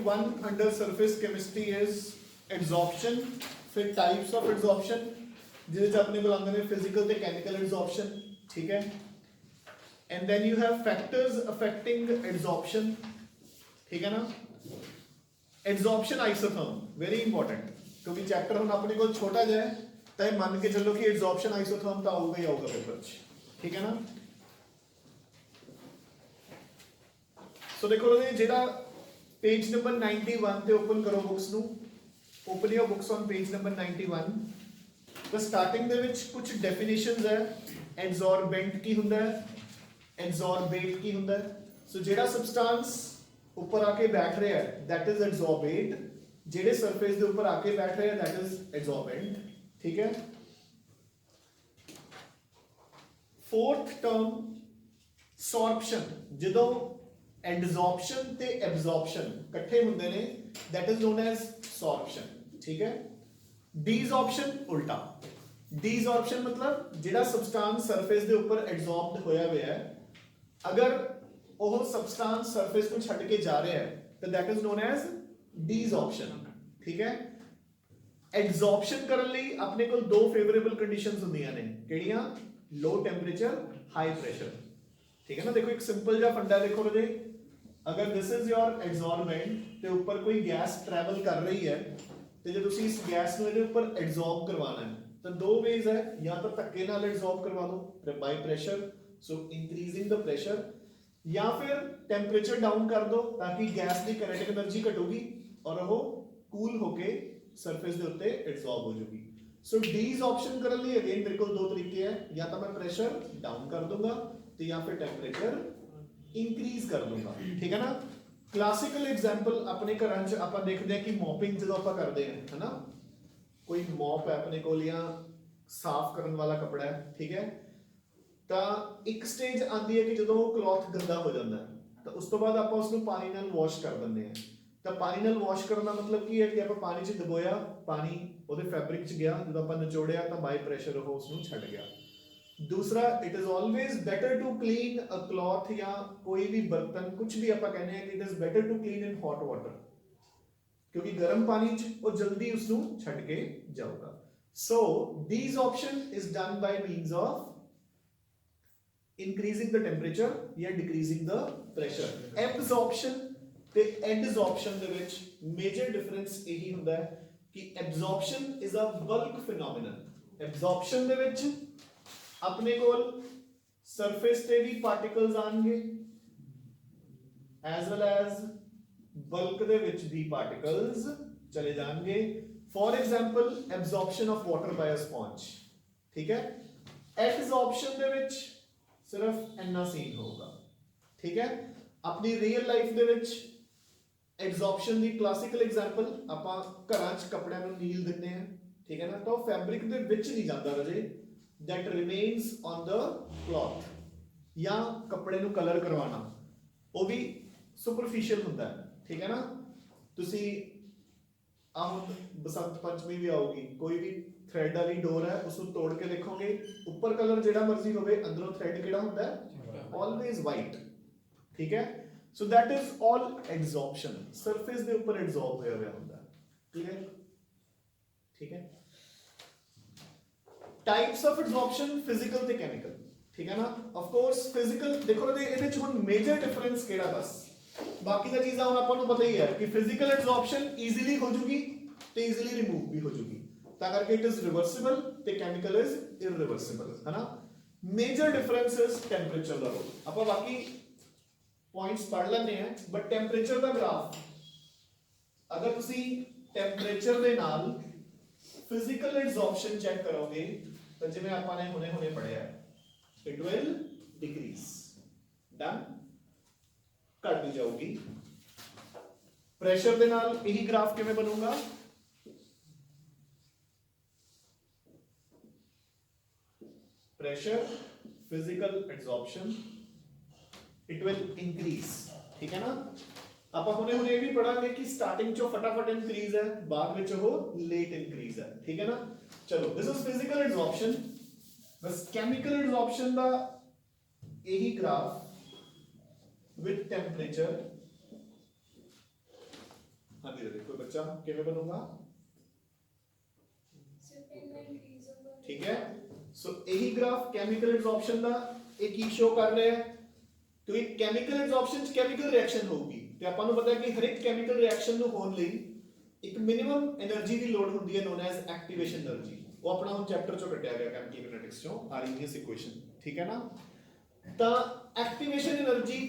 1 under surface chemistry is adsorption, फिर types of adsorption जिहदे च अपने कोल आंदे ने फिजिकल ते केमिकल एडजॉर्प्शन, ठीक है। And then you have factors affecting adsorption, ठीक है ना। एडजॉर्प्शन आइसोथर्म वेरी इंपॉर्टेंट, क्योंकि चैप्टर हम अपने को छोटा जाए तो मान के चलो कि एडजॉर्प्शन आइसोथर्म तो आऊगा ही आऊगा पेपर च, ठीक है ना। सो देखो जेड़ा पेज नंबर 91 ते ओपन करो बुक्स नु, open your books on page number 91। तो स्टार्टिंग दे विच कुछ डेफिनेशंस है। एडजॉर्बेंट की हुंदा है, एडजॉर्बेट की हुंदा है। सो जेड़ा सबस्टेंस ऊपर आके बैठ रहा है दैट इज एडजॉर्बेट, जेड़े सरफेस दे ऊपर आके बैठ रहे हैं दैट इज एडजॉर्बेंट, ठीक है। फोर्थ टर्म सॉर्प्शन, जदों एडजॉर्प्शन ते एब्जॉर्प्शन इकट्ठे हुंदे ने that is known as sorption, ठीक है। डीजॉर्प्शन उल्टा, डीजॉर्प्शन मतलब जेड़ा सबस्टेंस सरफेस दे ऊपर एडजॉर्ब्ड होया हुआ है, अगर वो सबस्टेंस सरफेस को छड़ के जा रहा है तो दैट इज नोन एज डीजॉर्प्शन, ठीक है। एडजॉर्प्शन करने लई अपने को दो फेवरेबल कंडीशंस हुंदियां ने, केड़ियां? लो टेंपरेचर हाई प्रेशर, ठीक है ना। देखो एक सिंपल जा फंडा देखो जे, अगर दिस इज योर एडजॉर्बेंट ते ऊपर कोई गैस ट्रैवल कर रही है ਤੇ ਜੇ ਤੁਸੀਂ ਇਸ ਗੈਸ ਨੂੰ ਇਹਦੇ ਉੱਪਰ ਐਡਜ਼ੌਰਬ ਕਰਵਾਉਣਾ ਹੈ ਤਾਂ ਦੋ ਵੇਜ਼ ਹੈ, ਜਾਂ ਤਾਂ ਧੱਕੇ ਨਾਲ ਐਡਜ਼ੌਰਬ ਕਰਵਾ ਦਿਓ ਬਾਈ ਪ੍ਰੈਸ਼ਰ, ਸੋ ਇੰਕਰੀਜ਼ਿੰਗ ਦ ਪ੍ਰੈਸ਼ਰ, ਜਾਂ ਫਿਰ ਟੈਂਪਰੇਚਰ ਡਾਊਨ ਕਰ ਦਿਓ ਤਾਂ ਕਿ ਗੈਸ ਦੀ ਕਾਈਨੈਟਿਕ એનર્ਜੀ ਘਟੂਗੀ ਔਰ ਉਹ ਕੂਲ ਹੋ ਕੇ ਸਰਫੇਸ ਦੇ ਉੱਤੇ ਐਡਜ਼ੌਰਬ ਹੋ ਜਾਊਗੀ। ਸੋ ਡੀਜ਼ੌਰਪਸ਼ਨ ਕਰਨ ਲਈ ਅਗੇਨ ਮੇਰੇ ਕੋਲ ਦੋ ਤਰੀਕੇ ਹੈ, ਜਾਂ ਤਾਂ ਮੈਂ ਪ੍ਰੈਸ਼ਰ ਡਾਊਨ ਕਰ ਦੂੰਗਾ ਤੇ ਜਾਂ ਫਿਰ ਟੈਂਪਰੇਚਰ इंक्रीज कर दूंगा, ठीक है ना। क्लासिकल एग्जांपल अपने घर च ਆਪਾਂ ਦੇਖਦੇ ਹਾਂ ਕਿ ਮੌਪਿੰਗ ਜਦੋਂ ਆਪਾਂ ਕਰਦੇ ਹਾਂ ਹੈ ਨਾ, ਕੋਈ ਮੌਪ ਹੈ ਆਪਣੇ ਕੋਲ ਜਾਂ ਸਾਫ਼ ਕਰਨ ਵਾਲਾ ਕਪੜਾ ਹੈ, ਠੀਕ ਹੈ। ਤਾਂ ਇੱਕ ਸਟੇਜ ਆਂਦੀ ਹੈ ਕਿ ਜਦੋਂ ਉਹ ਕਲੌਥ ਗੰਦਾ ਹੋ ਜਾਂਦਾ ਹੈ ਤਾਂ ਉਸ ਤੋਂ ਬਾਅਦ ਆਪਾਂ ਉਸ ਨੂੰ ਪਾਣੀ ਨਾਲ ਵਾਸ਼ ਕਰ ਦਿੰਦੇ ਹਾਂ। ਤਾਂ ਪਾਣੀ ਨਾਲ ਵਾਸ਼ ਕਰਨ ਦਾ ਮਤਲਬ ਕੀ ਹੈ ਕਿ ਆਪਾਂ ਪਾਣੀ 'ਚ ਡੁਬੋਇਆ, ਪਾਣੀ ਉਹਦੇ ਫੈਬਰਿਕ 'ਚ ਗਿਆ, ਜਦੋਂ ਆਪਾਂ ਨਿਚੋੜਿਆ ਤਾਂ ਬਾਈ ਪ੍ਰੈਸ਼ਰ ਉਹ ਉਸ ਨੂੰ ਛੱਡ ਗਿਆ। दूसरा, it is always better to clean a cloth या कोई भी बर्तन कुछ भी आप कहने हैं कि it is better to clean in hot water, क्योंकि गर्म पानी च वो जल्दी उसनु छड़ के जाऊगा। So desorption is done by means of increasing the temperature या डिक्रीजिंग द प्रेशर। एब्जॉर्प्शन ते एडजॉर्प्शन दे विच मेजर डिफरेंस यही हुंदा है कि absorption is a bulk phenomenon. Absorption दे विच अपने कोल सरफेस ते भी पार्टिकल्स आएंगे एज वेल एज बल्क दे विच भी पार्टिकल्स चले जाएंगे। For example absorption of water bye a sponge, ठीक है। एडजॉर्प्शन दे विच सिर्फ इन्ना सीन होगा, ठीक है। अपनी रियल लाइफ दे विच एडजॉर्प्शन दी क्लासिकल एग्जांपल आपां घरां च कपड़ियां नूं नील दिंदे हैं, ठीक है ना, तो फैब्रिक दे विच नहीं जांदा रजे, that remains on the cloth। या कपड़े नु कलर करवाना वो भी सुपरफिशियल होता है, ठीक है ना। तुसी अब बसंत पंचमी भी आओगी, कोई भी थ्रेड वाली डोर है उसको तोड़ के देखोगे ऊपर कलर जेड़ा मर्जी होवे अंदरों थ्रेड केड़ा होता है ऑलवेज वाइट, ठीक है। So that is all adsorption, surface दे ऊपर एडजॉर्ब होया हुआ होता है, ठीक है, ठीक है। टाइप्स ऑफ एडजॉर्प्शन फिजिकल ते केमिकल, ठीक है ना। ऑफ कोर्स फिजिकल देखो ना ਇਹਦੇ ਚ ਹੁਣ ਮੇਜਰ ਡਿਫਰੈਂਸ ਕਿਹੜਾ, ਬਸ ਬਾਕੀ ਦਾ ਚੀਜ਼ਾਂ ਹੁਣ ਆਪਾਂ ਨੂੰ ਪਤਾ ਹੀ ਹੈ ਕਿ ਫਿजिकल ਐਡਜ਼ॉर्प्शन ਈਜ਼ੀਲੀ ਹੋ ਜੂਗੀ ਤੇ ਈਜ਼ੀਲੀ ਰਿਮੂਵ ਵੀ ਹੋ ਜੂਗੀ, ਤਾਂ ਕਰਕੇ ਇਟ ਇਜ਼ ਰਿਵਰਸੀਬਲ ਤੇ ਕੈਮੀਕਲ ਇਜ਼ ਇਰਰਿਵਰਸੀਬਲ, ਹੈ ਨਾ। ਮੇਜਰ ਡਿਫਰੈਂਸ ਇਜ਼ ਟੈਂਪਰੇਚਰ ਦਾ ਰੋਲ। ਆਪਾਂ ਬਾਕੀ ਪੁਆਇੰਟਸ ਪੜ ਲੈਣੇ ਆ, ਬਟ ਟੈਂਪਰੇਚਰ ਦਾ ਗ੍ਰਾਫ ਅਗਰ ਤੁਸੀਂ ਟੈਂਪਰੇਚਰ ਦੇ ਨਾਲ फिजिकल एडजॉर्प्शन चेक करोगे तो जिवें आपां ने हुणे हुणे पढ़िया इट विल डिक्रीज, डन, घटती जाऊगी। प्रेशर दे नाल यही ग्राफ किवें बनूगा, pressure physical adsorption it will increase, ठीक है ना। ਆਪਾਂ ਹੁਣੇ ਹੁਣੇ ਇਹ ਵੀ ਪੜਾਂਗੇ ਕਿ ਸਟਾਰਟਿੰਗ ਚੋਂ ਫਟਾਫਟ ਇਨਕਰੀਜ਼ ਹੈ, ਬਾਅਦ ਵਿੱਚ ਉਹ ਲੇਟ ਇਨਕਰੀਜ਼ ਹੈ, ਠੀਕ ਹੈ ਨਾ। ਚਲੋ ਦਿਸ ਇਜ਼ ਫਿਜ਼ੀਕਲ ਐਡਜ਼ॉर्प्शन। ਬਸ ਕੈਮੀਕਲ ਐਡਜ਼ॉर्प्शन ਦਾ ਇਹੀ ਗ੍ਰਾਫ ਵਿਦ ਟੈਂਪਰੇਚਰ हाँ जी देखो बच्चा किਵੇਂ बनूंगा ठीक है सो यही ग्राफ केमिकल एब्जॉर्प्शन ਦਾ ਇਹ ਕੀ ਸ਼ੋ ਕਰ ਰਿਹਾ ਹੈ ਕਿਉਂਕਿ ਕੈਮੀਕਲ ਐਬਜ਼ੌਰਪਸ਼ਨ ਚ ਕੈਮੀਕਲ ਰਿਐਕਸ਼ਨ ਹੋਊਗੀ ਤੇ ਆਪਾਂ ਨੂੰ ਪਤਾ ਹੈ ਕਿ ਹਰ ਇੱਕ ਕੈਮੀਕਲ ਰਿਐਕਸ਼ਨ ਨੂੰ ਹੋਣ ਲਈ ਇੱਕ ਮਿਨੀਮਮ એનર્ਜੀ ਦੀ ਲੋੜ ਹੁੰਦੀ ਹੈ ਨੋਨ ਐਜ਼ ਐਕਟੀਵੇਸ਼ਨ એનર્ਜੀ ਉਹ ਆਪਣਾ ਹੁਣ ਚੈਪਟਰ ਚੋਂ ਕੱਢਿਆ ਗਿਆ ਕੈਮੀਕਲ ਕਿਨੈਟਿਕਸ ਚੋਂ ਆਰਗੇਨੀਅਸ ਇਕੁਏਸ਼ਨ ਠੀਕ ਹੈ ਨਾ ਤਾਂ ਐਕਟੀਵੇਸ਼ਨ એનર્ਜੀ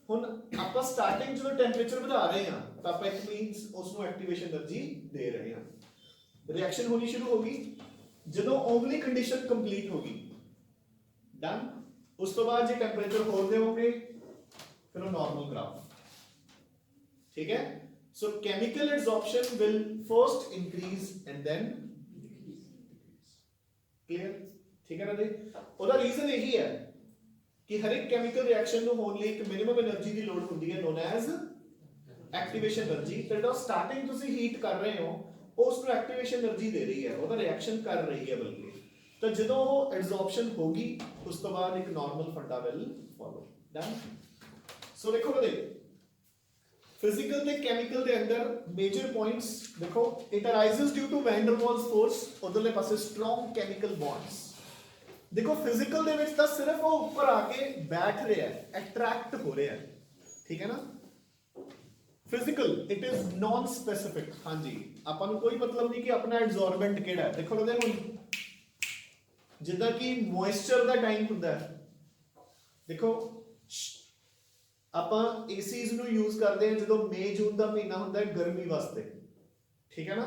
ਹੁਣ ਆਪਾਂ ਸਟਾਰਟਿੰਗ ਜਦੋਂ ਟੈਂਪਰੇਚਰ ਵਧਾ ਰਹੇ ਹਾਂ ਤਾਂ ਆਪਾਂ ਇਟ ਮੀਨਸ ਉਸ ਨੂੰ ਐਕਟੀਵੇਸ਼ਨ એનર્ਜੀ ਦੇ ਰਹੇ ਹਾਂ ਰਿਐਕਸ਼ਨ ਹੋਣੀ ਸ਼ੁਰੂ ਹੋ ਗਈ ਜਦੋਂ ਓਵਲੀ ਕੰਡੀਸ਼ਨ ਕੰਪਲੀਟ ਹੋ ਗਈ ਡਨ ਉਸ ਤੋਂ ਬਾਅਦ ਜੇ ਟੈਂਪਰੇਚਰ ਹੋਰ ਦੇਵੋਗੇ ਫਿਰ ਉਹ ਨਾਰਮਲ ਗ੍ਰਾਫ ठीक है so chemical adsorption will first increase and then clear ठीक है ना जी ਉਹਦਾ ਰੀਜ਼ਨ ਇਹੀ ਹੈ ਕਿ ਹਰ ਇੱਕ ਕੈਮੀਕਲ ਰਿਐਕਸ਼ਨ ਨੂੰ ਹੋਣ ਲਈ ਇੱਕ ਮਿਨੀਮਮ એનર્ਜੀ ਦੀ ਲੋੜ ਹੁੰਦੀ ਹੈ ਨੋਨ ਐਜ਼ ਐਕਟੀਵੇਸ਼ਨ એનર્ਜੀ ਤੇ ਜਦੋਂ ਸਟਾਰਟਿੰਗ ਤੁਸੀਂ ਹੀਟ ਕਰ ਰਹੇ ਹੋ ਉਸ ਨੂੰ ਐਕਟੀਵੇਸ਼ਨ એનર્ਜੀ ਦੇ ਰਹੀ ਹੈ ਉਹਦਾ ਰਿਐਕਸ਼ਨ ਕਰ ਰਹੀ ਹੈ ਬਲਕਿ ਤਾਂ ਜਦੋਂ ਉਹ ਐਡਜ਼ੌਰਪਸ਼ਨ ਹੋਗੀ ਉਸ ਤੋਂ ਬਾਅਦ ਇੱਕ normal funda will follow done so ਦੇਖੋ ਬਦੇ फिजिकल ਤੇ ਕੈਮੀਕਲ ਦੇ ਅੰਦਰ ਮੇਜਰ ਪੁਆਇੰਟਸ ਦੇਖੋ it arises due to van der Waals force ਉਧਰਲੇ ਪਾਸੇ ਸਟਰੋਂਗ ਕੈਮੀਕਲ ਬੌਂਡਸ ਦੇਖੋ ਫਿਜ਼ੀਕਲ ਦੇ ਵਿੱਚ ਤਾਂ ਸਿਰਫ ਉਹ ਉੱਪਰ ਆ ਕੇ ਬੈਠ ਰਿਹਾ ਹੈ ਅਟਰੈਕਟ ਹੋ ਰਿਹਾ ਹੈ ਠੀਕ ਹੈ ਨਾ physical it is non specific ਹਾਂਜੀ ਆਪਾਂ ਨੂੰ ਕੋਈ ਮਤਲਬ ਨਹੀਂ ਕਿ ਆਪਣਾ ਐਡਜ਼ੌਰਬੈਂਟ ਕਿਹੜਾ ਹੈ ਦੇਖੋ ਲਦੇ ਹੁਣ ਜਿੱਦਾਂ ਕਿ ਮੋਇਸਚਰ ਦਾ ਟਾਈਮ ਹੁੰਦਾ ਹੈ ਦੇਖੋ ਆਪਾਂ ਏਸੀਜ਼ ਨੂੰ ਯੂਜ਼ ਕਰਦੇ ਹਾਂ ਜਦੋਂ ਮਈ ਜੂਨ ਦਾ ਮਹੀਨਾ ਹੁੰਦਾ ਹੈ ਗਰਮੀ ਵਾਸਤੇ ਠੀਕ ਹੈ ਨਾ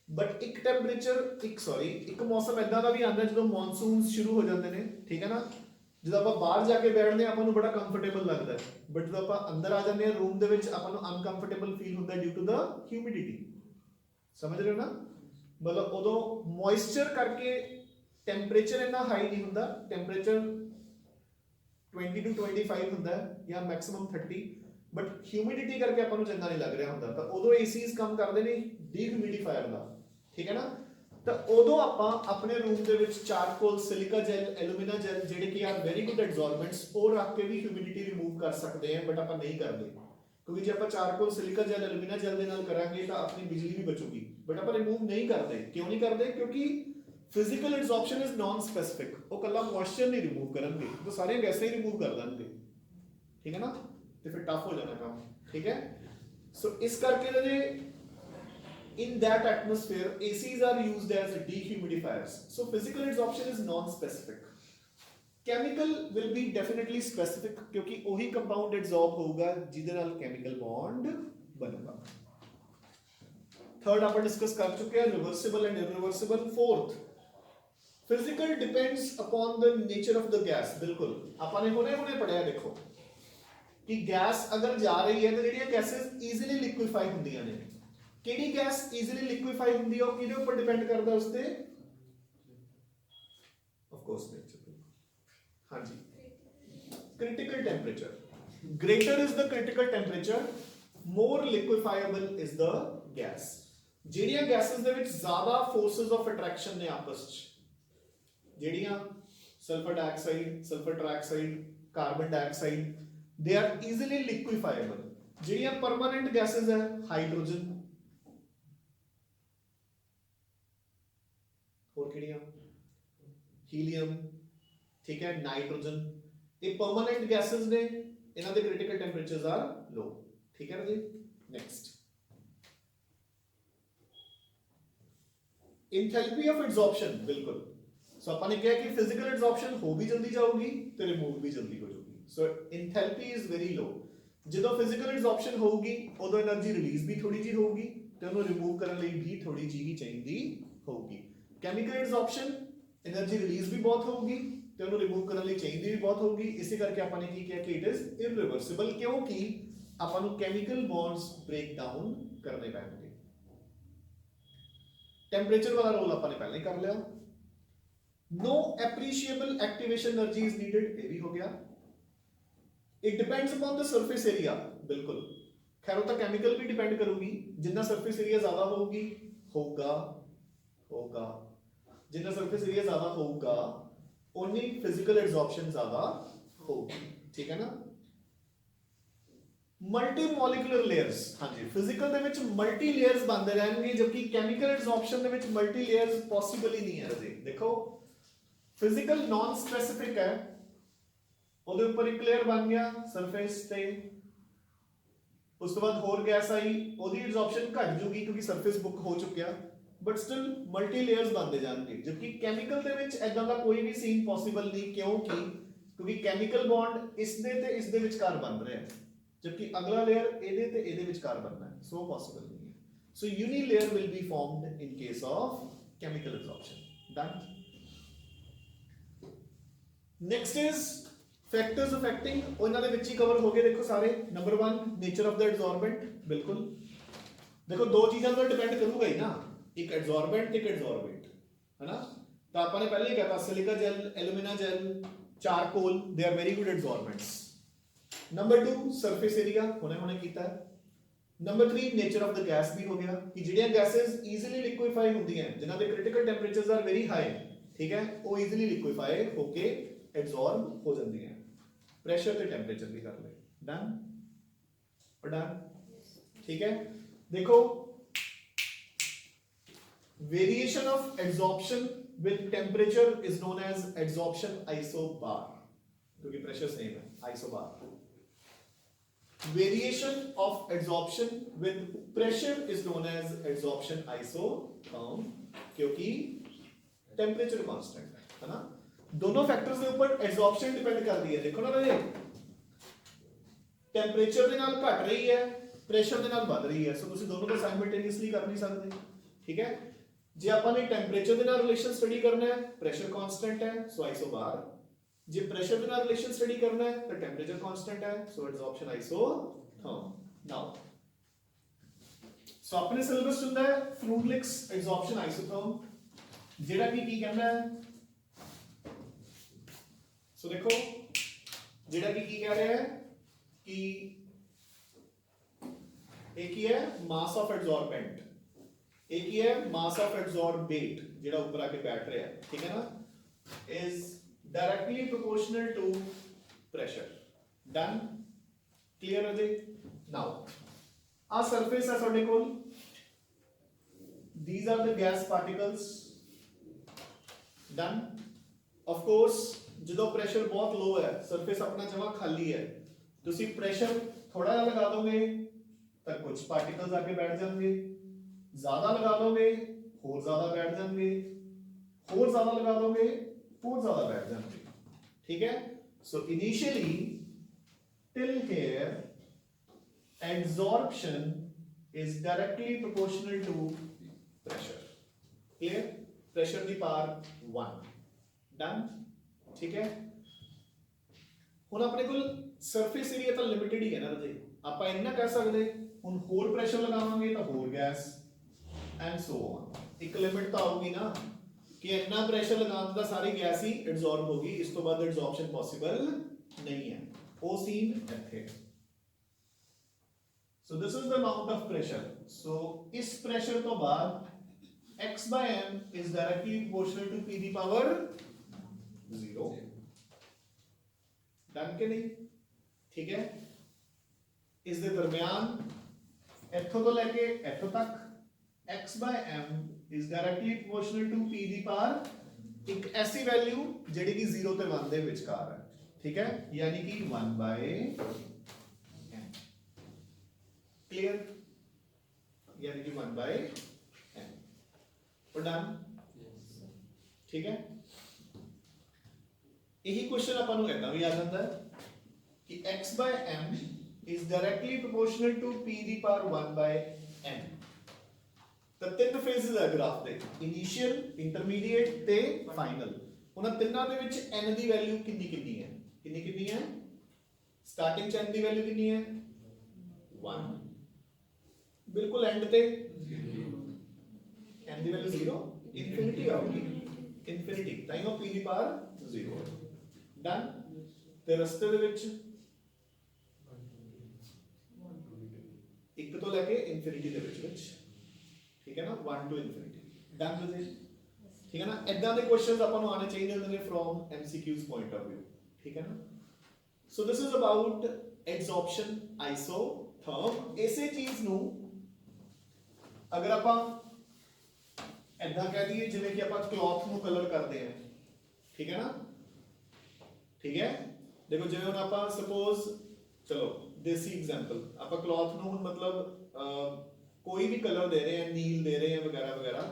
ਬਟ ਇੱਕ ਮੌਸਮ ਇਦਾਂ ਦਾ ਵੀ ਆਉਂਦਾ ਜਦੋਂ ਮੌਨਸੂਨਸ ਸ਼ੁਰੂ ਹੋ ਜਾਂਦੇ ਨੇ ਠੀਕ ਹੈ ਨਾ ਜਦੋਂ ਆਪਾਂ ਬਾਹਰ ਜਾ ਕੇ ਬੈਠਦੇ ਹਾਂ ਆਪਾਂ ਨੂੰ ਬੜਾ ਕੰਫਰਟੇਬਲ ਲੱਗਦਾ ਹੈ ਬਟ ਜਦੋਂ ਆਪਾਂ ਅੰਦਰ ਆ ਜਾਂਦੇ ਹਾਂ ਰੂਮ ਦੇ ਵਿੱਚ ਆਪਾਂ ਨੂੰ ਅਨਕੰਫਰਟੇਬਲ ਫੀਲ ਹੁੰਦਾ ਡਿਊ ਟੂ ਦਾ ਹਿਊਮਿਡਿਟੀ ਸਮਝ ਰਹੇ ਹੋ ਨਾ ਮਤਲਬ ਉਦੋਂ ਮੋਇਸਚਰ ਕਰਕੇ ਟੈਂਪਰੇਚਰ ਇੰਨਾ ਹਾਈ ਨਹੀਂ ਹੁੰਦਾ ਟੈਂਪਰੇਚਰ 20 to 25 ਹੁੰਦਾ ਹੈ ਜਾਂ ਮੈਕਸਿਮਮ 30 ਬਟ ਹਿਊਮਿਡਿਟੀ ਕਰਕੇ ਆਪਾਂ ਨੂੰ ਚੰਗਾ ਨਹੀਂ ਲੱਗ ਰਿਹਾ ਹੁੰਦਾ ਤਾਂ ਉਦੋਂ ਏਸੀਜ਼ ਕੰਮ ਕਰਦੇ ਨੇ ਡੀਹਿਊਮਿਡੀਫਾਇਰ ਦਾ ਠੀਕ ਹੈ ਨਾ ਤਾਂ ਉਦੋਂ ਆਪਾਂ ਆਪਣੇ ਰੂਮ ਦੇ ਵਿੱਚ ਚਾਰਕੋਲ ਸਿਲਿਕਾ ਜੈਲ ਐਲੂਮੀਨਾ ਜੈਲ ਜਿਹੜੇ ਕਿ ਆਰ ਵੈਰੀ ਗੁੱਡ ਐਡਜ਼ੌਰਬੈਂਟਸ ਉਹ ਰੱਖ ਕੇ ਵੀ ਹਿਊਮਿਡਿਟੀ ਰਿਮੂਵ ਕਰ ਸਕਦੇ ਹਾਂ ਬਟ ਆਪਾਂ ਨਹੀਂ ਕਰਦੇ ਕਿਉਂਕਿ ਜੇ ਆਪਾਂ ਚਾਰਕੋਲ ਸਿਲਿਕਾ ਜੈਲ ਐਲੂਮੀਨਾ ਜੈਲ ਦੇ ਨਾਲ ਕਰਾਂਗੇ ਤਾਂ ਆਪਣੀ ਬਿਜਲੀ ਵੀ ਬਚੂਗੀ ਬਟ ਆਪਾਂ ਰਿਮੂਵ ਨਹੀਂ ਕਰਦੇ ਕਿਉਂ ਨਹੀਂ ਕਰਦੇ ਕਿਉਂਕਿ ਫਿਜ਼ੀਕਲ ਐਡਜ਼ੌਰਪਸ਼ਨ ਇਜ਼ ਨਾਨ ਸਪੈਸਿਫਿਕ ਉਹ ਕੱਲਾ ਮੋਇਸਚਰ ਨਹੀਂ ਰਿਮੂਵ ਕਰਨਗੇ ਤਾਂ ਸਾਰੀਆਂ ਗੈਸਾਂ ਹੀ ਰਿਮੂਵ ਕਰ ਦੇਣਗੇ ਠੀਕ ਹੈ ਨਾ ਤੇ ਫਿਰ ਟਫ ਹੋ ਜਾਣਾ ਕੰਮ ਠੀਕ ਹੈ ਸੋ ਇਸ ਕਰਕੇ ਜੇ in that atmosphere ACs are used as dehumidifiers so physical adsorption is non specific chemical will be definitely specific क्योंकि वही compound adsorb होगा जिधर नाल chemical bond बनेगा third अपन discuss कर चुके हैं reversible and irreversible fourth physical depends upon the nature of the gas बिल्कुल अपन ने हुने पढ़िया देखो कि गैस अगर जा रही है तो ਜਿਹੜੀਆਂ gases easily liquefy ਹੁੰਦੀਆਂ ਨੇ ਕਿਹੜੀ ਗੈਸ ਈਜ਼ੀਲੀ ਲਿਕੁਇਫਾਈ ਹੁੰਦੀ ਹੈ ਉਹ ਕਿਹਦੇ ਉੱਪਰ ਡਿਪੈਂਡ ਕਰਦਾ ਉਸ ਤੇ ਆਫ ਕੋਰਸ ਨੇਚਰ ਹਾਂਜੀ critical temperature greater is the critical temperature more liquefiable is the gas ਜਿਹੜੀਆਂ ਗੈਸਸ ਦੇ ਵਿੱਚ ਜ਼ਿਆਦਾ ਫੋਰਸਸ ਆਫ ਅਟਰੈਕਸ਼ਨ ਨੇ ਆਪਸ ਵਿੱਚ ਜਿਹੜੀਆਂ sulphur dioxide sulphur trioxide carbon dioxide they are easily liquefiable ਜਿਹੜੀਆਂ ਪਰਮਾਨੈਂਟ ਗੈਸਸ ਹੈ ਹਾਈਡਰੋਜਨ और किड़ियां हीलियम ठीक है नाइट्रोजन ये परमानेंट गैसेस ने इन्हां दे क्रिटिकल टेंपरेचर्स आर लो ठीक है ना जी नेक्स्ट एंथैल्पी ऑफ एडसॉर्प्शन बिल्कुल सो अपन ने कहा कि फिजिकल एडसॉर्प्शन हो भी जल्दी जाऊगी तो रिमूव भी जल्दी हो जाएगी सो एंथैल्पी इज वेरी लो ਜਦੋਂ ਫਿਜ਼ੀਕਲ ਐਡਸੌਰਪਸ਼ਨ ਹੋਊਗੀ ਉਦੋਂ એનર્ਜੀ ਰਿਲੀਜ਼ ਵੀ ਥੋੜੀ ਜੀ ਹੋਊਗੀ ਤੇ ਉਹਨੂੰ ਰਿਮੂਵ ਕਰਨ ਲਈ ਵੀ ਥੋੜੀ ਜੀ ਹੀ ਚਾਹੀਦੀ ਹੋਊਗੀ केमिकल एडसॉर्प्शन एनर्जी रिलीज भी बहुत होगी ਤੇ ਉਹਨੂੰ ਰਿਮੂਵ ਕਰਨ ਲਈ ਚਾਹੀਦੀ ਵੀ ਬਹੁਤ ਹੋਊਗੀ ਇਸੇ ਕਰਕੇ ਆਪਾਂ ਨੇ ਕੀ ਕਿਹਾ ਕਿ ਇਟ ਇਜ਼ ਇਰਰਿਵਰਸਿਬਲ ਕਿਉਂਕਿ ਆਪਾਂ ਨੂੰ ਕੈਮੀਕਲ ਬੌਂਡਸ ਬ੍ਰੇਕ ਡਾਊਨ ਕਰਨੇ ਪੈਣਗੇ ਟੈਂਪਰੇਚਰ ਵਾਲਾ ਰੋਲ ਆਪਾਂ ਨੇ ਪਹਿਲਾਂ ਹੀ ਕਰ ਲਿਆ no appreciable activation energy is needed ये भी हो गया it depends upon the surface area बिल्कुल खैर वो तो केमिकल भी डिपेंड करूंगी जितना सरफेस एरिया ज्यादा होगी होगा जितना सरफेस एरिया ज्यादा होगा उतनी फिजिकल एडसॉर्प्शन ज्यादा होगी ठीक है ना मल्टी मॉलिकुलर लेयर्स, हाँ जी, फिजिकल दे विच मल्टी लेयर्स बनते रहेंगे, जबकि केमिकल एडसॉर्प्शन दे विच मल्टी लेयर्स पॉसिबल ही नहीं है जी। देखो फिजिकल नॉन स्पेसिफिक है, ਉਹਦੇ ਉੱਪਰ ਇੱਕ ਲੇਅਰ ਬਣ ਗਿਆ ਸਰਫੇਸ ਤੇ, ਉਸ ਤੋਂ ਬਾਅਦ ਹੋਰ ਗੈਸ ਆਈ, ਉਹਦੀ ਐਡਸॉर्प्शन ਘਟ ਜੂਗੀ ਕਿਉਂਕਿ ਸਰਫੇਸ ਬੁੱਕ ਹੋ ਚੁੱਕਿਆ, ਬਟ ਸਟਿਲ ਮਲਟੀ ਲੇਅਰਸ ਬਣਦੇ ਜਾਣਗੇ। ਜਦਕਿ ਕੈਮੀਕਲ ਦੇ ਵਿੱਚ ਐਦਾਂ ਦਾ ਕੋਈ ਵੀ ਸੀਨ ਪੋਸੀਬਲ ਨਹੀਂ, ਕਿਉਂਕਿ ਕੈਮੀਕਲ ਬੌਂਡ ਇਸ ਦੇ ਤੇ ਇਸ ਦੇ ਵਿਚਕਾਰ ਬਣ ਰਿਹਾ ਹੈ, जबकि अगला लेयर ਇਹਦੇ ਤੇ ਇਹਦੇ ਵਿਚਕਾਰ ਬਣਨਾ ਹੈ, ਸੋ ਪੋਸੀਬਲ ਨਹੀਂ ਹੈ। So unilayer will be formed in case of chemical absorption। done। next is factors affecting, ਉਹਨਾਂ ਦੇ ਵਿੱਚ ਹੀ ਕਵਰ ਹੋ ਗਏ। ਦੇਖੋ ਸਾਰੇ, ਨੰਬਰ 1 नेचर ऑफ द एडसॉर्बेंट, बिल्कुल देखो दो चीਜ਼ਾਂ ਤੇ ਡਿਪੈਂਡ ਕਰੂਗਾ ਹੀ ਨਾ, ਇੱਕ एडसॉर्बेंट ਤੇ ਇੱਕ एडसॉर्बेंट, है ना। ਤਾਂ ਆਪਾਂ ਨੇ ਪਹਿਲੇ ਹੀ ਕਹਿਤਾ silica gel, alumina gel, charcoal, they are very good adsorbents. Number 2 surface area, होने कीता है। Number 3 nature of the gas भी हो गया कि ਜਿਹੜੀਆਂ ਗੈसेस ਈਜ਼ੀਲੀ ਲਿਕੁਇਫਾਈ ਹੁੰਦੀਆਂ, ਜਿਨ੍ਹਾਂ ਦੇ critical temperatures are very high, ਠੀਕ ਹੈ, ਉਹ ਈਜ਼ੀਲੀ ਲਿਕੁਇਫਾਈ ਹੋ ਕੇ ਐਬਜ਼ੌਰਬ ਹੋ ਜਾਂਦੀਆਂ। प्रेशर ਤੇ ਟੈਂਪਰੇਚਰ भी कर ले। डन और डन, ठीक है। देखो variation of absorption with temperature is known as absorption isobar, क्योंकि प्रेशर सेम है, isobar. Variation of absorption with pressure is known as absorption isotherm, क्योंकि टेम्परेचर कांस्टेंट है ना। दोनों फैक्टर्स के ऊपर एब्जॉर्प्शन डिपेंड कर रही है। देखो ना राजे, टेम्परेचर के नाल घट रही है, प्रेशर के नाल बढ़ रही है, सो तुसी दोनों को साइमल्टेनियसली कर नहीं सकते, ठीक है। जे आपां ने टेम्परेचर के नाल रिलेशन स्टडी करना है, प्रेशर कांस्टेंट है, सो आइसोबार। जे प्रेशर के नाल रिलेशन स्टडी करना है तो टेम्परेचर कांस्टेंट है, सो एब्जॉर्प्शन आइसोथर्म। नाउ सो अपने सिलेबस च हुंदा है फ्लूइडलिक्स एब्जॉर्प्शन आइसोथर्म, जेड़ा की कहना है। सो देखो जेड़ा की कह रहा है कि एक ही है मास ऑफ एब्जॉर्बेंट, एक ही है मास ऑफ एब्जॉर्बेट, जेड़ा ऊपर आके बैठ रहा है, ठीक है ना, is directly proportional to pressure. Done, clear है जी। नाउ आ सरफेस है साडे कोल, these are the gas particles। Done. Of course जो प्रेशर बहुत लो है, सरफेस अपना जमा खाली है, तुसी प्रेशर थोड़ा जिहा लगा दोगे तो कुछ पार्टिकल्स आके बैठ जाएंगे, ज्यादा लगा दोगे होर ज्यादा बैठ जाएंगे, होर ज्यादा लगा दोगे होर ज्यादा बैठ जाएंगे, ठीक है। So initially till here absorption is directly proportional to pressure. Clear, pressure the power 1। Done, ठीक है। हुण अपने कोल सरफेस एरिया तो लिमिटेड ही है ना जी, आपां इन्ना कह सकदे, हुण होर प्रेशर लगावांगे तो होर गैस एंड सो ऑन। एक लिमिट तो आऊगी ना कि इन्ना प्रेशर लगाने तो सारी गैस ही एब्जॉर्ब होगी, इस तो बाद एब्जॉर्प्शन पॉसिबल नहीं है, वो सीन इत्थे। So this is the amount of pressure. So इस प्रेशर तो बाद x by m is directly proportional to p दी पावर 0। डन के नहीं, ठीक है। इस दे दरमियान इथों तो लेके इथों तक x by m is directly proportional to p दी पावर एक ऐसी वैल्यू जेडी की 0 ते 1 दे विचकार है, ठीक है, यानी कि 1 by m। क्लियर, यानी कि 1 by m। डन, ठीक है। यही क्वेश्चन अपन को ऐसा भी आ जाता है कि x by m is directly proportional to p दी पावर 1 by m। तो तीन फेजेस है ग्राफ दे, इनिशियल, इंटरमीडिएट ते फाइनल। उन्हां तिन्नां दे विच n दी वैल्यू कितनी है, कितनी है, स्टार्टिंग च n दी वैल्यू कितनी है 1, बिल्कुल एंड ते n दी वैल्यू 0, इनफिनिटी आउगी, इनफिनिटी ताइयों p दी पावर 0। डन, ते रस्ते दे विच एक तो लेके इनफिनिटी दे विच, ठीक है ना, 1 टू इनफिनिटी। डन हो जाए, ठीक है ना। इदां दे क्वेश्चंस अपन आने चाहिए होंगे from MCQs point of view, ठीक है ना। सो this is about adsorption isotherm. इसे चीज ਨੂੰ अगर ਆਪਾਂ ऐदा कह दीए जिवें कि ਆਪਾਂ क्लॉथ ਨੂੰ कलर करते हैं, ठीक है ना, ठीक है। देखो जिवें ਹੁਣ ਆਪਾਂ सपोज चलो देसी एग्जांपल ਆਪਾਂ क्लॉथ ਨੂੰ मतलब कोई भी कलर दे रहे हैं, नील दे रहे हैं वगैरह वगैरह,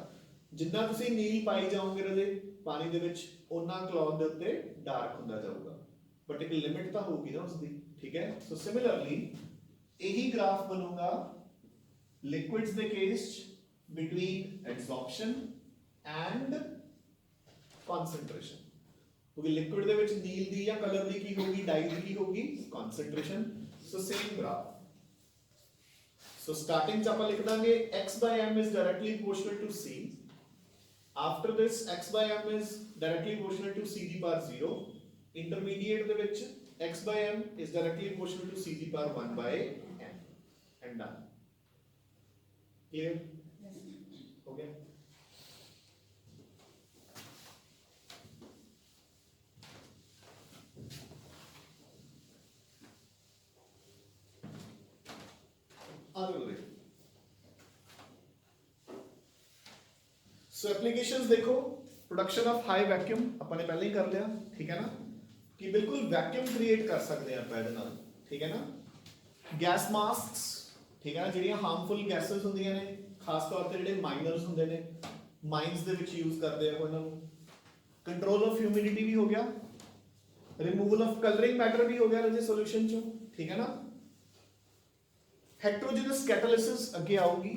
जिन्ना तुसी नील पाई जाओगे रदे पानी दे विच उन्ना क्लॉथ दे उत्ते डार्क हुंदा जाऊगा, बट एक लिमिट तो होगी ना उसकी, ठीक है। सो सिमिलरली यही ग्राफ बनूंगा liquids they case between adsorption and concentration, क्योंकि लिक्विड दे विच नील दी या कलर दी की होगी, डाई दी की होगी, concentration. So same graph. So starting च ਆਪਾਂ लिख Dange x by m is directly proportional to c. After this x by m is directly proportional to c the power 0. Intermediate ਦੇ ਵਿੱਚ x by m is directly proportional to c the power 1 by n. And done. Clear? Okay. So applications देखो, production of high vacuum अपन ने पहले ही कर लिया, ठीक है ना, कि बिल्कुल वैक्यूम क्रिएट कर सकते हैं आप ਇਹਦੇ ਨਾਲ, ठीक है ना। गैस मास्क्स, ठीक है ना, ਜਿਹੜੀਆਂ ਹਾਰਮਫੁਲ ਗੈਸਸ ਹੁੰਦੀਆਂ ਨੇ, ਖਾਸ ਤੌਰ ਤੇ ਜਿਹੜੇ ਮਾਈਨਰਸ ਹੁੰਦੇ ਨੇ, ਮਾਈਨਸ ਦੇ ਵਿੱਚ ਯੂਜ਼ ਕਰਦੇ ਆ ਉਹਨਾਂ ਨੂੰ। ਕੰਟਰੋਲ ਆਫ ਹਿਊਮਿਡਿਟੀ ਵੀ ਹੋ ਗਿਆ, ਰਿਮੂਵਲ ਆਫ ਕਲਰਿੰਗ ਮੈਟਰ ਵੀ ਹੋ ਗਿਆ ਇਹਦੇ ਸੋਲੂਸ਼ਨ ਚੋਂ, ਠੀਕ है ना। हेट्रोजेनस कैटालिसिस अगे आऊगी।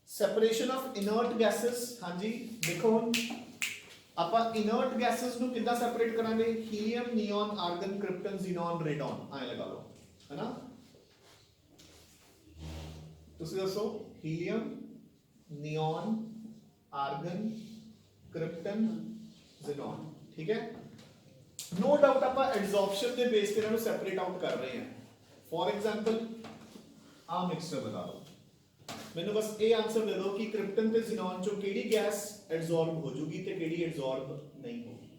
सेपरेशन ऑफ इनर्ट गैसेस, हाँ जी देखो हुण आपां इनर्ट गैसेस नूं किद्दां सैपरेट करांगे, helium, neon, argon, krypton, xenon, radon, आए लगा लो, है ना। तुसीं दसो helium, neon, argon, krypton, xenon, ठीक है। नो डाउट आपां एडसॉर्प्शन दे बेस ते इन्हां नूं सैपरेट आउट कर रहे हैं। फॉर एग्जांपल आ मिक्सचर बता दो मैंने, बस ये आंसर दे दो कि क्रिप्टन ते ज़ीनॉन चों केड़ी गैस एडसॉर्ब हो जूगी ते केड़ी एडसॉर्ब नहीं होगी।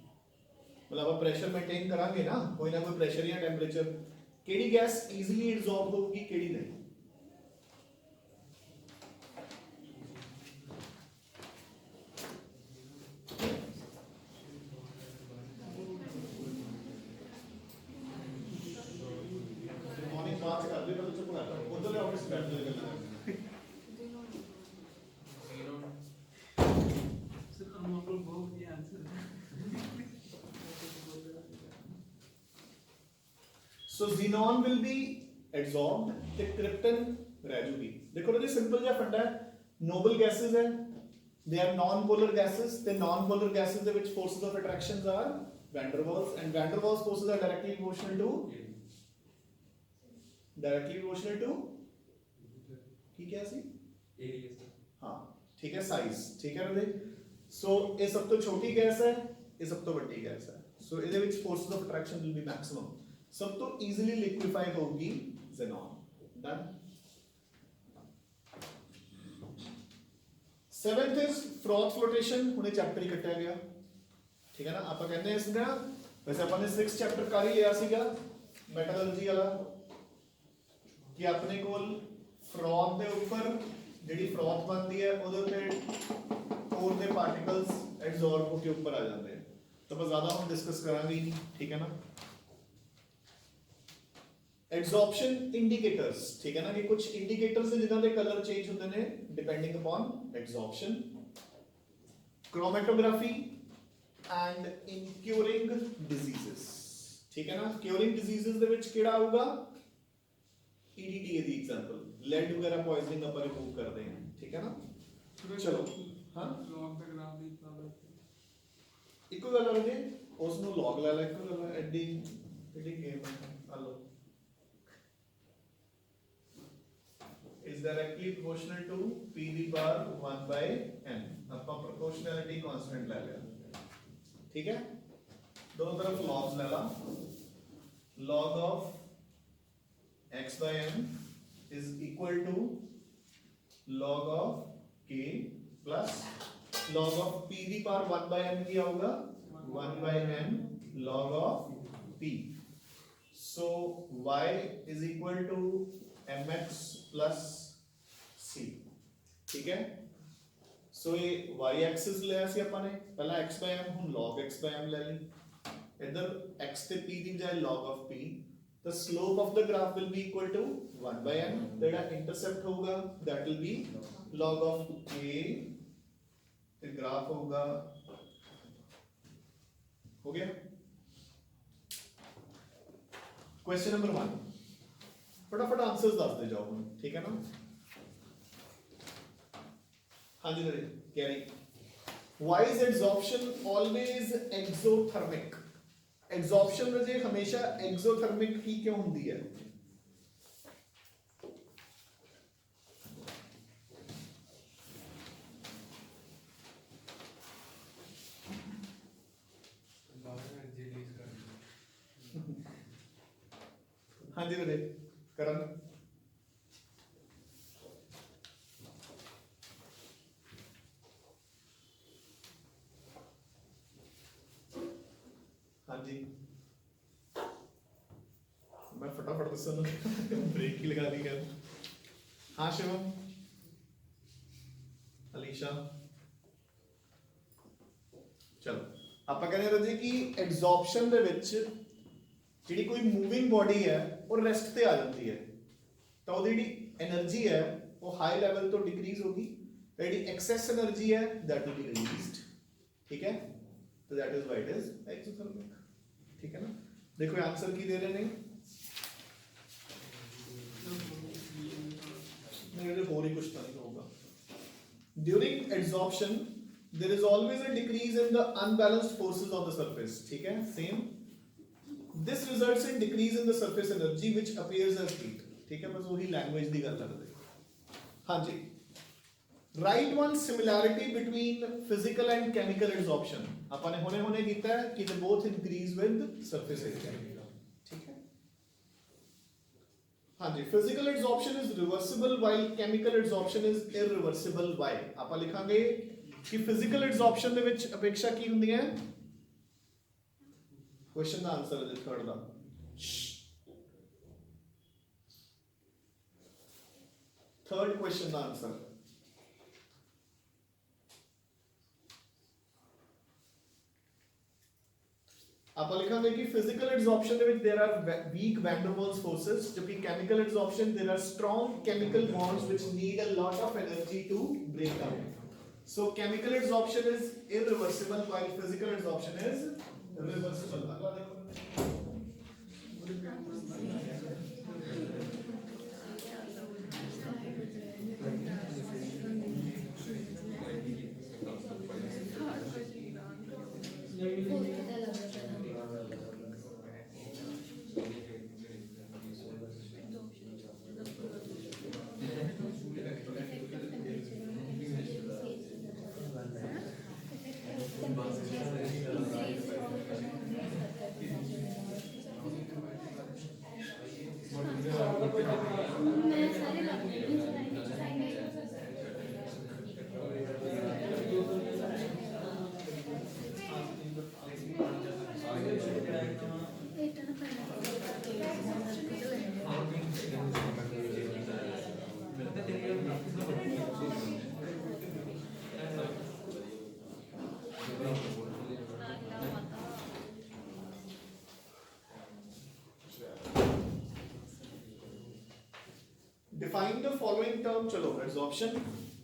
मतलब आप प्रेशर मेंटेन करांगे ना कोई प्रेशर या टेंपरेचर, केड़ी गैस इजीली एडसॉर्ब होगी केड़ी नहीं। So xenon will be adsorbed, ते krypton रह जूगी। देखो ना जी सिंपल जा फंडा है, noble gases है, they are non-polar gases, ते non-polar gases they which forces of attractions are van der Waals, and van der Waals forces are directly proportional to की क्या सी एरिया, हाँ ठीक है, साइज, ठीक है ना। सो ये सब तो छोटी गैस है, ये सब तो बड़ी गैस है, सो इहदे विच forces of attraction will be maximum. सब तो इजीली लिक्विफाई होगी xenon। Done. Seventh is froth flotation, हुणे चैप्टर ही कटिया गया, ठीक है ना। आप कहते हैं इसका वैसे अपन ने 6th चैप्टर कर ही लिया सीगा मेटालर्जी वाला, कि अपने कोल फ्रॉथ दे ऊपर जिहड़ी फ्रॉथ बनती है ਉਹਦੇ ਉੱਤੇ कोर दे पार्टिकल्स एडसॉर्ब होके ऊपर आ जाते हैं, तो बस ज्यादा हम डिस्कस करांगे ही नहीं, ठीक है ना। एडसॉर्प्शन इंडिकेटर्स, ठीक है ना, कि कुछ इंडिकेटर्स हैं जिन्हां दे कलर चेंज होंदे ने depending upon adsorption. Chromatography and in curing diseases, ठीक है ना। क्यूरिंग डिजीजेस दे विच किहड़ा आऊगा, ईडीडीए दी एग्जांपल, लेड वगैरह पॉइजनिंग अपन रिमूव कर दें, ठीक है ना। चलो हां लॉग दा ग्राफ दी इको गल हो जे उस नु लॉग ला ले, इको गल एडी गेम है। Hello is directly proportional to p the power 1 by n, ਆਪਾਂ proportionality constant ले लिया, ठीक है। दोनों तरफ लॉग्स ले ला, log of x by n is equal to log of k plus log of p the power 1 by n क्या होगा 1 by n log of p। so y is equal to mx plus c, ठीक है। सो ये y axis लिया सी ਆਪਾਂ ਨੇ ਪਹਿਲਾਂ x by m, ਹੁਣ log x by m ਲੈ ਲਈ, इधर x ਤੇ p ਦੀ ਬਜਾਏ log of p, the slope of the graph will be equal to 1 by m, ਜਿਹੜਾ intercept ਹੋਊਗਾ that will be log of a, ਤੇ graph ਹੋਊਗਾ, हो गया। क्वेश्चन नंबर 1 फटाफट आंसर्स दस दे जाओ हम, ठीक है ना। हाँ जी नरेश कह रही why is adsorption always exothermic, adsorption रजे हमेशा एक्सोथर्मिक ही क्यों होती है। हाँ जी नरेश करण, हाँ जी मैं फटाफट दसन ब्रेक ही लगा दी क्या। हाँ शिवम, अलीशा, चलो आप कहने रहे कि एग्जॉर्प्शन दे विच जिहड़ी कोई मूविंग बॉडी है वो रेस्ट ते आ जाती है, तो वो जिहड़ी एनर्जी है वो हाई लेवल तो डिक्रीज होगी, तो जिहड़ी एक्सेस एनर्जी है दैट विल बी रिलीज्ड, ठीक है। तो that is why it is exothermic, ठीक है ना। देखो आंसर की दे रहे नहीं, मेरे और ही कुछ तो नहीं होगा। During adsorption there is always a decrease in the unbalanced forces on the surface, ठीक है same. This results in decrease in the surface energy which appears as heat, ठीक है, बस वही लैंग्वेज दी गल करदे। हां जी, right one similarity between physical and chemical adsorption, अपन ने होने कीता है कि they both increase with surface area, ठीक है। हाँ जी, physical adsorption is reversible while chemical adsorption is irreversible. Why आप लिखांगे कि फिजिकल एड्सॉर्प्शन दे विच अपेक्षा की हुंदी है, क्वेश्चन दा आंसर है थर्ड दा, थर्ड क्वेश्चन दा आंसर आप लिखांगे कि फिजिकल एड्सॉर्प्शन दे विच there are weak van der Waals forces, जबकि chemical adsorption there are strong chemical bonds which need a lot of energy to break down. So chemical adsorption is irreversible while physical adsorption is reversible. अगला देखो, define the following term, chalo adsorption.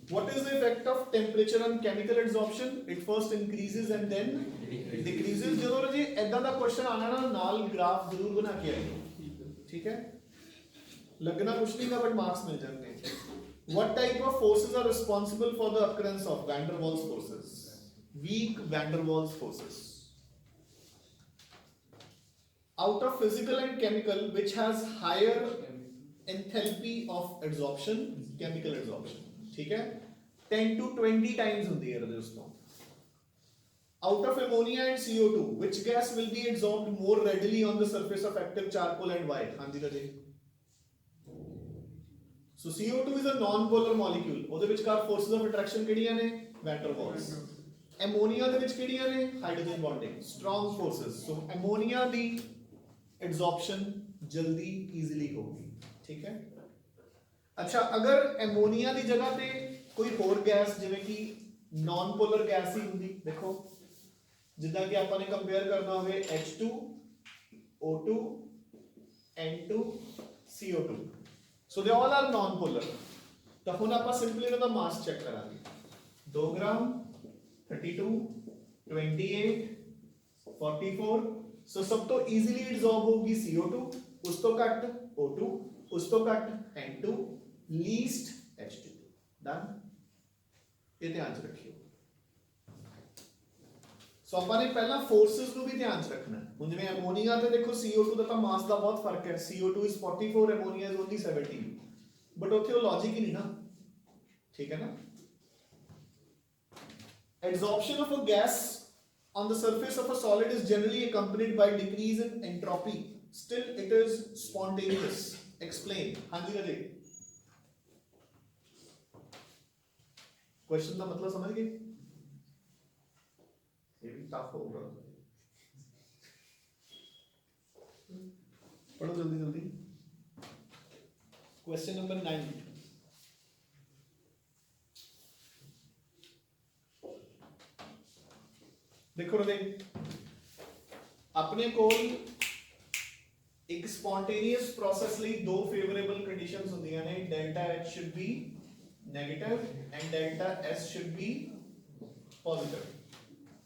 What is the effect of temperature on chemical adsorption? It first increases and then decreases. ਜਦੋਂ ਜੀ ਇਦਾਂ ਦਾ question ਆਣਾ ਨਾ ਨਾਲ graph ਜ਼ਰੂਰ ਬਣਾ ਕੇ ਆਇਓ, ਠੀਕ ਹੈ, ਲੱਗਣਾ ਕੁਛ ਨਹੀਂ ਦਾ ਬਟ ਮਾਰਕਸ ਮਿਲ ਜਾਣਗੇ। What type of forces are responsible for the occurrence of van der Waals forces? Weak van der Waals forces. Out of physical and chemical, which has higher enthalpy of adsorption, chemical adsorption, ठीक है, 10 to 20 times होती है दोस्तों। Out of ammonia and CO2, which gas will be adsorbed more readily on the surface of active charcoal and why? हाँ जी राजे। So CO2 is a non-polar molecule. ਉਹਦੇ ਵਿਚਕਾਰ forces of attraction ਕਿਹੜੀਆਂ ਨੇ? van der Waals। ammonia ਦੇ ਵਿੱਚ ਕਿਹੜੀਆਂ ਨੇ? hydrogen bonding, strong forces। So ammonia ਦੀ adsorption जल्दी इजीली होगी, ठीक है। अच्छा, अगर एमोनिया की जगह पे कोई होर गैस जिवें कि नॉन पोलर गैस ही होंगी, देखो जिदा कि आपने कंपेयर करना हो H2 O2 N2 CO2, so they all are non polar. तो हुण आपां सिंपली इहदा मास चेक करांगे, 2 ग्राम 32 28 44, सो सब तो इजीली डिसॉल्व होगी CO2, उस तो घट O2, उस तो घट N2, लीस्ट H2। डन, ये ध्यान च रखियो। सो आपने पहला फोर्सेस को भी ध्यान च रखना है। हुण जिवें एमोनिया ते देखो CO2 दा तां मास दा बहुत फर्क है, CO2 is 44, ammonia is only 17, but उत्थे वो लॉजिक ही नहीं ना, ठीक है ना। Adsorption of a gas on the surface of a solid is generally accompanied by decrease in entropy, still it is spontaneous। explain। हाँ जी राजे, क्वेश्चन का मतलब समझ गए? ये भी टफ होगा, पढ़ो जल्दी जल्दी। क्वेश्चन नंबर 9, देखो रे, अपने कोल एक स्पॉन्टेनियस प्रोसेस ਲਈ दो फेवरेबल कंडीशंस ਹੁੰਦੀਆਂ ਨੇ, delta H should be negative and delta S should be positive।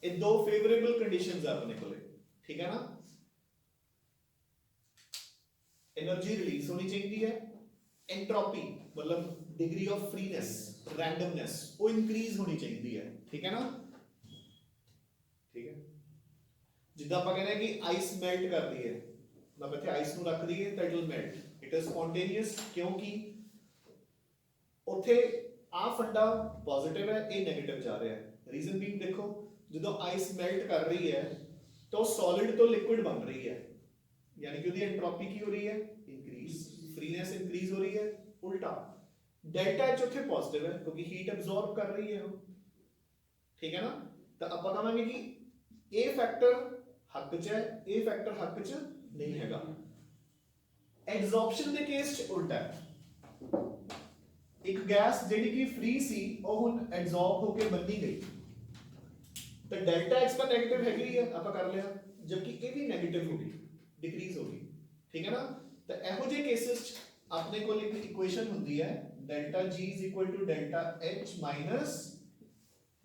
ये दो फेवरेबल कंडीशंस है अपने कोले, ठीक है ना। एनर्जी रिलीज होनी चाहिए है, एंट्रोपी मतलब डिग्री ऑफ फ्रीनेस, रैंडमनेस वो इंक्रीज होनी चाहिए है, ठीक है ना। ठीक है, जिद्दां आपां कहने कि आइस मेल्ट कर दी है, मैं इत्थे आइस नूं रख दी है तो it will melt, it is spontaneous, क्योंकि उत्थे आ फंडा पॉजिटिव है, ए नेगेटिव जा रहा है। रीजन बीइंग देखो, जो आइस मेल्ट कर रही है तो सॉलिड तो लिक्विड बन रही है, यानी कि उसकी एंट्रोपी की हो रही है इंक्रीज, फ्रीनेस इंक्रीज हो रही है। उल्टा डेल्टा एच उत्थे पॉजिटिव है क्योंकि हीट एब्जॉर्ब कर रही है वो, ठीक है ना। तो आपां कहांगे कि ए फैक्टर हक च है, ए फैक्टर हक च नहीं हैगा। एड्सॉर्प्शन दे केस च उल्टा है, एक गैस जेडी की फ्री सी ਉਹ ਹੁਣ ਐਡਜ਼ॉर्ब होके बनी गई, तो डेल्टा एक्स का नेगेटिव है ही है, आपा कर लिया, जबकि ये भी नेगेटिव होगी, डिक्रीज होगी, ठीक है ना। तो ਇਹੋ ਜਿਹੇ केसेस च अपने को एक इक्वेशन ਹੁੰਦੀ है, delta G is equal to delta H minus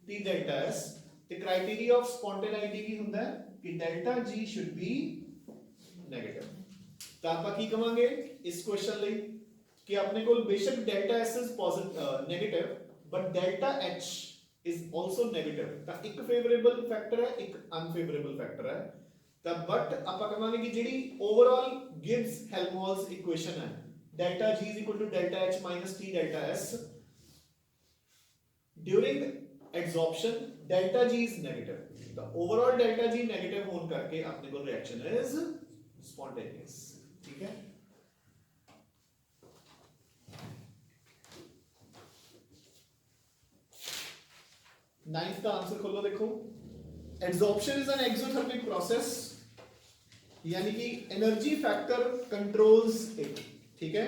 T delta S। ਤੇ क्राइटेरिया ऑफ स्पॉन्टेनिटी की ਹੁੰਦਾ है कि delta G should be negative. तो आपा की कहांगे इस क्वेश्चन ਲਈ कि अपने को बेशक delta S is positive negative but delta H is also negative, तो एक फेवरेबल फैक्टर है एक अनफेवरेबल फैक्टर है। तो बट आपा कहांगे कि जेडी ओवरऑल गिब्स हेल्महोल्ट्ज इक्वेशन है, delta G is equal to delta H minus T delta S, during adsorption delta G is negative, तो ओवरऑल डेल्टा G नेगेटिव होने करके अपने को रिएक्शन इज स्पॉन्टेनियस, ठीक है। नाइन्थ का आंसर खोलो, देखो adsorption is an exothermic process, यानी कि एनर्जी फैक्टर कंट्रोल्स इट, ठीक है।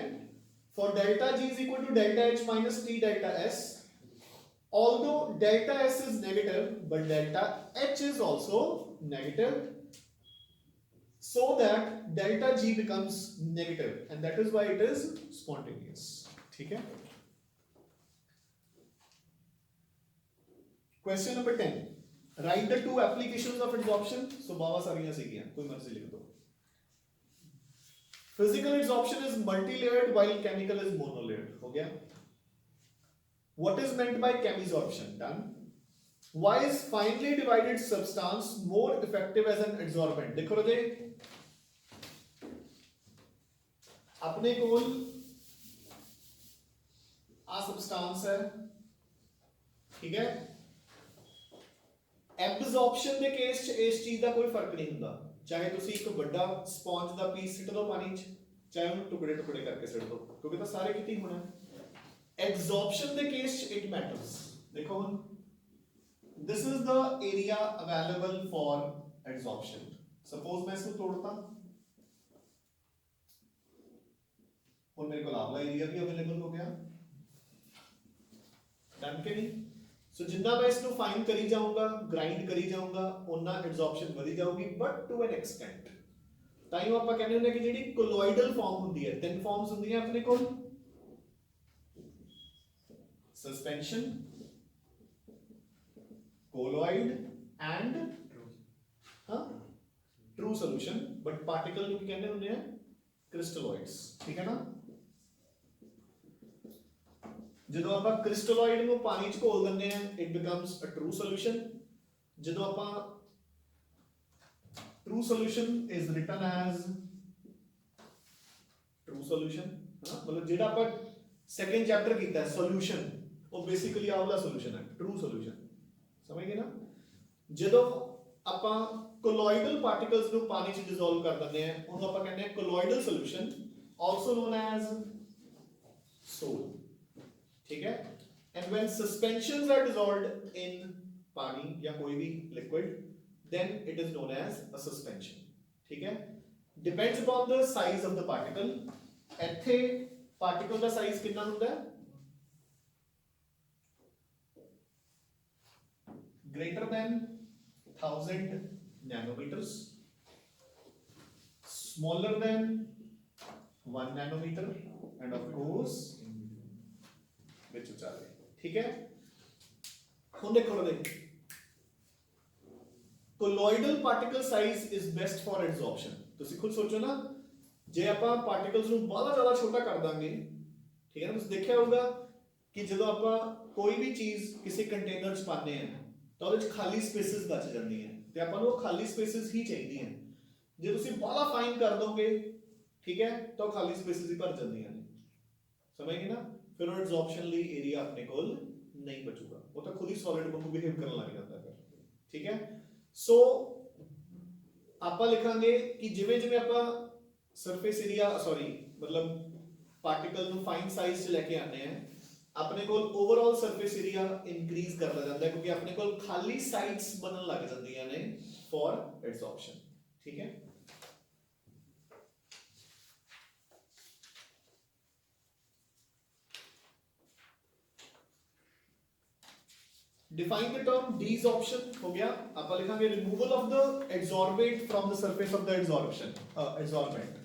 For delta G is equal to delta H minus T delta S, although delta S is negative but delta H is also negative, so that delta G becomes negative and that is why it is spontaneous, ठीक है। Question number 10, write the two applications of adsorption। so बाबा सारियां सीखियां, कोई मर्जी लिख दो। physical adsorption is multi-layered while chemical is monolayered, हो गया। what is meant by chemisorption? done। why is finely divided substance more effective as an adsorbent? देखो राजे, अपने कोल आ substance है, ठीक है। एब्जॉर्प्शन दे केस च इस चीज का कोई फर्क नहीं हुंदा, चाहे तुसी एक बड़ा स्पॉन्ज दा पीस सिट दो पानी च, चाहे उन्हें टुकड़े टुकड़े करके सिट दो, क्योंकि तो सारे किते ही होना है। एब्जॉर्प्शन दे केस च इट मैटर्स। देखो हुन this is the area available for absorption, suppose मैं इसको तोड़ता, हुण मेरे को वाला एरिया भी अवेलेबल हो गया, डन के नहीं। सो जिन्ना मैं इसको फाइन करी जाऊंगा, ग्राइंड करी जाऊंगा, उन्ना एब्जॉर्प्शन वधी जाऊगी, बट टू एन एक्सटेंट। ताइयों आपां कहने हुंदे कि जिहड़ी कोलॉइडल फॉर्म हुंदी है, तीन फॉर्म्स हुंदियां अपने कोल, suspension, colloid and true solution, but particle ਨੂੰ ਕੀ ਕਹਿੰਦੇ ਹੁੰਦੇ ਆ, क्रिस्टलॉइड्स, ठीक है ना। ਜਦੋਂ ਆਪਾਂ क्रिस्टलॉइड ਨੂੰ ਪਾਣੀ 'ਚ ਘੋਲ ਦਿੰਦੇ ਆ, it becomes a true solution. ਜਦੋਂ ਆਪਾਂ true solution is written as true solution, है ना, मतलब जेड़ा ਆਪਾਂ सेकंड चैप्टर कीता है सॉल्यूशन, वो बेसिकली आ वाला सॉल्यूशन है, ट्रू सॉल्यूशन, समझ गए ना। ਜਦੋਂ ਆਪਾਂ कोलॉइडल पार्टिकल्स ਨੂੰ ਪਾਣੀ 'ਚ डिसॉल्व कर ਦਿੰਦੇ ਆ, ਉਹਨੂੰ ਆਪਾਂ ਕਹਿੰਦੇ ਆ colloidal solution, also known as sol, ठीक है। And when suspensions are dissolved in पानी या कोई भी liquid, then it is known as a suspension, ठीक है। depends upon the size of the particle। ਇੱਥੇ particle ਦਾ size ਕਿੰਨਾ ਹੁੰਦਾ ਹੈ, greater than 1000 nanometers, smaller than 1 nanometer, and of course ਵਿੱਚ ਵਿਚਾਲੇ, ਠੀਕ ਹੈ। ਹੁਣ ਦੇਖੋ colloidal particle size is best for absorption. ਤੁਸੀਂ ਖੁਦ ਸੋਚੋ ਨਾ, ਜੇ ਆਪਾਂ ਪਾਰਟੀਕਲਸ ਨੂੰ ਬਹੁਤ ਜ਼ਿਆਦਾ ਛੋਟਾ ਕਰ ਦਾਂਗੇ, ਠੀਕ ਹੈ ਨਾ, ਤੁਸੀਂ ਦੇਖਿਆ ਹੋਊਗਾ ਕਿ ਜਦੋਂ ਆਪਾਂ ਕੋਈ ਵੀ ਚੀਜ਼ ਕਿਸੇ ਕੰਟੇਨਰ 'ਚ ਪਾਉਂਦੇ ਆ ਤਾਂ ਉਹਦੇ 'ਚ ਖਾਲੀ ਸਪੇਸਿਸ ਬਚ ਜਾਂਦੀਆਂ, ਤੇ ਆਪਾਂ ਨੂੰ ਉਹ ਖਾਲੀ ਸਪੇਸਿਸ ਹੀ ਚਾਹੀਦੀਆਂ। ਜੇ ਤੁਸੀਂ ਬਹੁਤ ਫਾਈਨ ਕਰ ਦੋਗੇ, ਠੀਕ ਹੈ, ਤਾਂ ਉਹ ਖਾਲੀ ਸਪੇਸਿਸ ਹੀ ਭਰ ਜਾਂਦੀਆਂ ਨੇ, ਸਮਝ ਗਏ ਨਾ। ਫਿਰ ਉਹ ਐਬਜ਼ॉर्प्शन ਲਈ ਏਰੀਆ ਆਪਣੇ ਕੋਲ ਨਹੀਂ ਬਚੂਗਾ, ਉਹ ਤਾਂ ਖੁਦ ਹੀ ਸੋਲਿਡ ਵਾਂਗੂ ਬਿਹੇਵ ਕਰਨ ਲੱਗ ਜਾਂਦਾ ਫਿਰ, ਠੀਕ ਹੈ। ਸੋ ਆਪਾਂ ਲਿਖਾਂਗੇ ਕਿ ਜਿਵੇਂ ਜਿਵੇਂ ਆਪਾਂ ਸਰਫੇਸ ਏਰੀਆ मतलब ਪਾਰਟੀਕਲ ਨੂੰ ਫਾਈਨ ਸਾਈਜ਼ 'ਚ ਲੈ ਕੇ ਆਉਂਦੇ ਆ, ਆਪਣੇ ਕੋਲ ਓਵਰਆਲ ਸਰਫੇਸ ਏਰੀਆ ਇਨਕਰੀਜ਼ ਕਰਦਾ ਜਾਂਦਾ ਹੈ, ਕਿਉਂਕਿ ਆਪਣੇ ਕੋਲ ਖਾਲੀ ਸਾਈਡਸ ਬਣਨ ਲੱਗ ਜਾਂਦੀਆਂ ਨੇ ਫॉर ਐਬਜ਼ॉर्प्शन, ठीक है। Define the term desorption हो गया, आप लिखेंगे removal of the adsorbate from the surface of the adsorbent।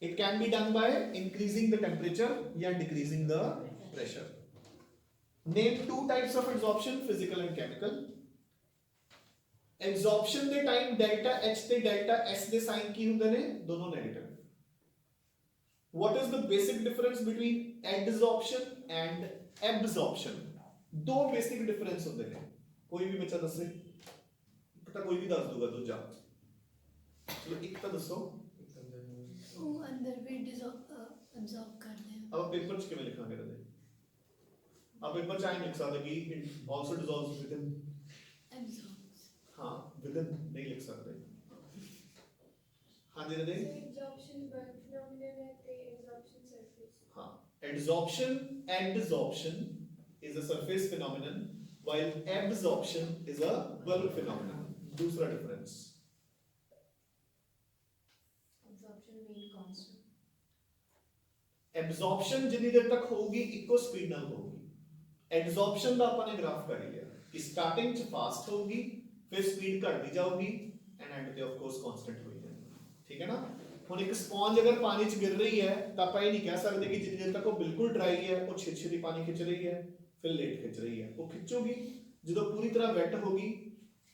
It can be done by increasing the temperature या decreasing the pressure। Name two types of adsorption, physical and chemical। Adsorption ਦੇ time delta H ਤੇ delta S ਦੇ sign ਕੀ ਹੁੰਦੇ ਨੇ, ਦੋਨੋਂ negative। What is the basic difference between adsorption and absorption? दो basic difference होते हैं, कोई भी बच्चा दसे, एक तो कोई भी दस दूंगा, दूसरा चलो एक तो दसो, वो अंदर भी अब्सॉर्ब करते हैं। अब पेपर च किवें लिखांगे रहंदे, अब पेपर च लिख सकते कि it also dissolves with in absorbs, हां विद इन नहीं लिख सकते, हां जी रहंदे एब्जॉर्प्शन बल्क फिनोमेनन है ते एब्जॉर्प्शन सरफेस। हां, absorption and desorption is a surface phenomenon while absorption is a bulk phenomenon। दूसरा difference, absorption main constant, absorption जितनी देर तक होगी इको स्पीड नाल होगी। एब्जॉर्प्शन ਦਾ ਆਪਾਂ ਨੇ ਗ੍ਰਾਫ ਕਰ ਲਿਆ ਕਿ ਸਟਾਰਟਿੰਗ ਚ ਫਾਸਟ ਹੋਊਗੀ, ਫਿਰ ਸਪੀਡ ਘਟਦੀ ਜਾਊਗੀ ਐਂਡ ਐਂਡ ਤੇ ਆਫ ਕੋਰਸ ਕਾਂਸਟੈਂਟ ਹੋਈ ਜਾਏਗੀ, ਠੀਕ ਹੈ ਨਾ। ਹੁਣ ਇੱਕ ਸਪੌਂਜ ਅਗਰ ਪਾਣੀ ਚ ਗਿਰ ਰਹੀ ਹੈ ਤਾਂ ਆਪਾਂ ਇਹ ਨਹੀਂ ਕਹਿ ਸਕਦੇ ਕਿ ਜਿੰਨੀ ਦੇਰ ਤੱਕ ਉਹ ਬਿਲਕੁਲ ਡਰਾਈ ਹੈ ਉਹ ਛੇਤੀ ਪਾਣੀ ਖਿੱਚ ਰਹੀ ਹੈ, फिर लेट खिंच रही है, वो खिंचोगी जो पूरी तरह वेट होगी,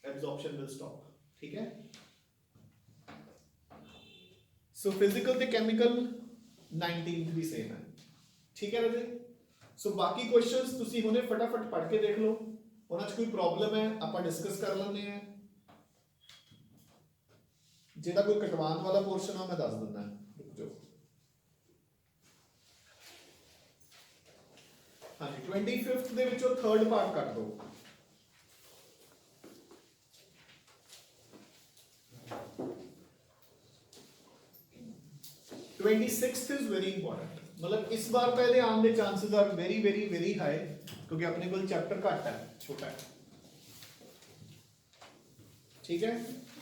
एब्जॉर्प्शन विल स्टॉप, ठीक है। सो फिजिकल ते केमिकल 19th भी सेम है, ठीक है राजे। सो बाकी क्वेश्चंस तुसी हुणे फटाफट पढ़ के देख लो, उन्हां च कोई प्रॉब्लम है आपां डिस्कस कर लेंगे हैं, जेड़ा कोई कटवान वाला पोर्शन है मैं दस दिंदा, रुक जाओ। हाँ जी 25th ਦੇ ਵਿੱਚੋਂ थर्ड पार्ट ਕੱਟ ਦੋ। Twenty sixth is very important, मतलब इस बार पहले आने के chances are very very very high, क्योंकि अपने को चैप्टर घट है, छोटा है, ठीक है।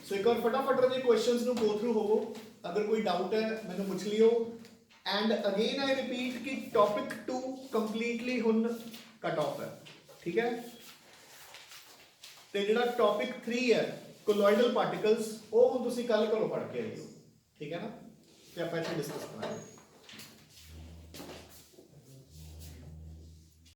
सो एक बार फटाफट रहे क्वेश्चंस नु गो थ्रू होवो, अगर कोई डाउट है मैंने पूछ लियो। एंड अगेन आई रिपीट कि टॉपिक 2 कंप्लीटली हुन कट ऑफ है, ठीक है। ते जिहड़ा टॉपिक 3 है कोलॉइडल पार्टिकल्स वो हुन तुसीं कल घरों पढ़ के आइयो, ठीक है ना, ते आपां इत्थे डिस्कस करांगे।